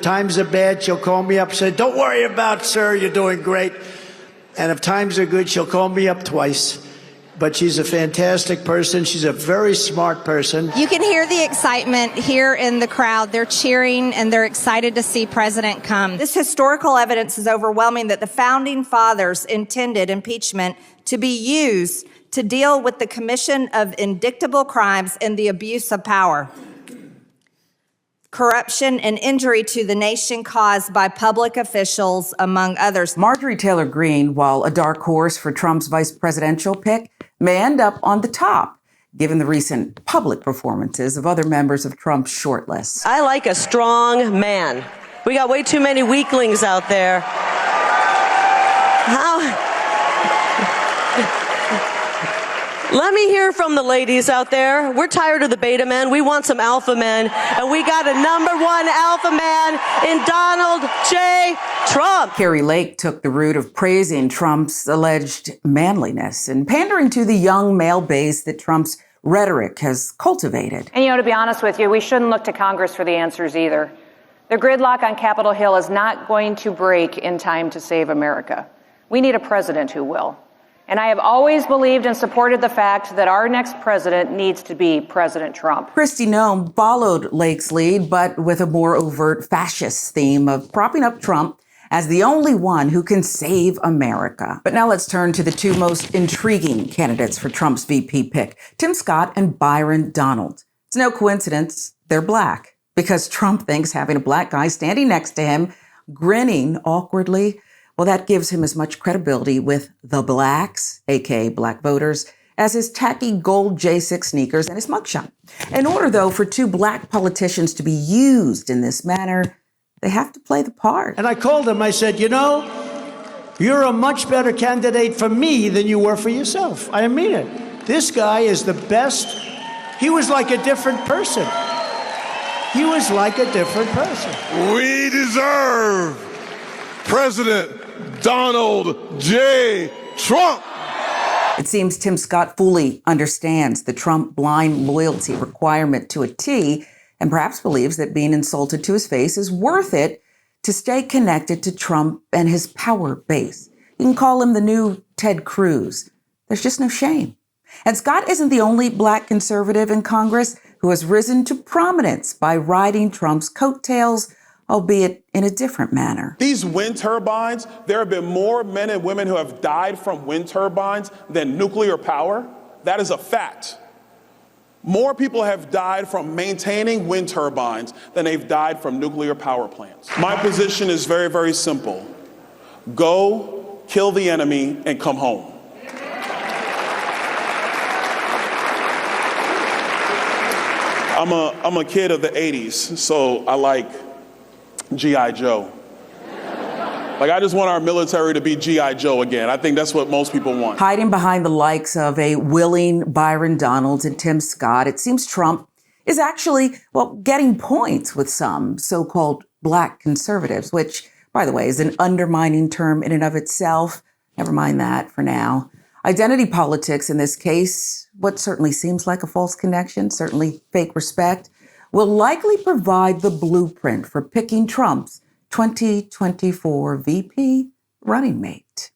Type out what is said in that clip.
times are bad, she'll call me up, say, don't worry about, sir, you're doing great. And if times are good, she'll call me up twice. But she's a fantastic person. She's a very smart person. You can hear the excitement here in the crowd. They're cheering and they're excited to see President come. This historical evidence is overwhelming that the founding fathers intended impeachment to be used to deal with the commission of indictable crimes and the abuse of power, corruption, and injury to the nation caused by public officials, among others. Marjorie Taylor Greene, while a dark horse for Trump's vice presidential pick, may end up on the top, given the recent public performances of other members of Trump's shortlist. I like a strong man. We got way too many weaklings out there. Let me hear from the ladies out there. We're tired of the beta men. We want some alpha men. And we got a #1 alpha man in Donald J. Trump. Carrie Lake took the route of praising Trump's alleged manliness and pandering to the young male base that Trump's rhetoric has cultivated. And, to be honest with you, we shouldn't look to Congress for the answers either. The gridlock on Capitol Hill is not going to break in time to save America. We need a president who will. And I have always believed and supported the fact that our next president needs to be President Trump. Kristi Noem followed Lake's lead, but with a more overt fascist theme of propping up Trump as the only one who can save America. But now let's turn to the two most intriguing candidates for Trump's VP pick, Tim Scott and Byron Donald. It's no coincidence they're black, because Trump thinks having a black guy standing next to him, grinning awkwardly, well, that gives him as much credibility with the blacks, aka black voters, as his tacky gold J6 sneakers and his mugshot. In order, though, for two black politicians to be used in this manner, they have to play the part. And I called him, I said, you're a much better candidate for me than you were for yourself. I mean it. This guy is the best. He was like a different person. He was like a different person. We deserve President Donald J. Trump. It seems Tim Scott fully understands the Trump blind loyalty requirement to a T, and perhaps believes that being insulted to his face is worth it to stay connected to Trump and his power base. You can call him the new Ted Cruz. There's just no shame. And Scott isn't the only black conservative in Congress who has risen to prominence by riding Trump's coattails, albeit in a different manner. These wind turbines, there have been more men and women who have died from wind turbines than nuclear power. That is a fact. More people have died from maintaining wind turbines than they've died from nuclear power plants. My position is very, very simple. Go, kill the enemy, and come home. I'm a kid of the 80s, so I like G.I. Joe. I just want our military to be G.I. Joe again. I think that's what most people want. Hiding behind the likes of a willing Byron Donalds and Tim Scott, it seems Trump is actually, getting points with some so-called black conservatives, which, by the way, is an undermining term in and of itself. Never mind that for now. Identity politics in this case, what certainly seems like a false connection, certainly fake respect, will likely provide the blueprint for picking Trump's 2024 VP running mate.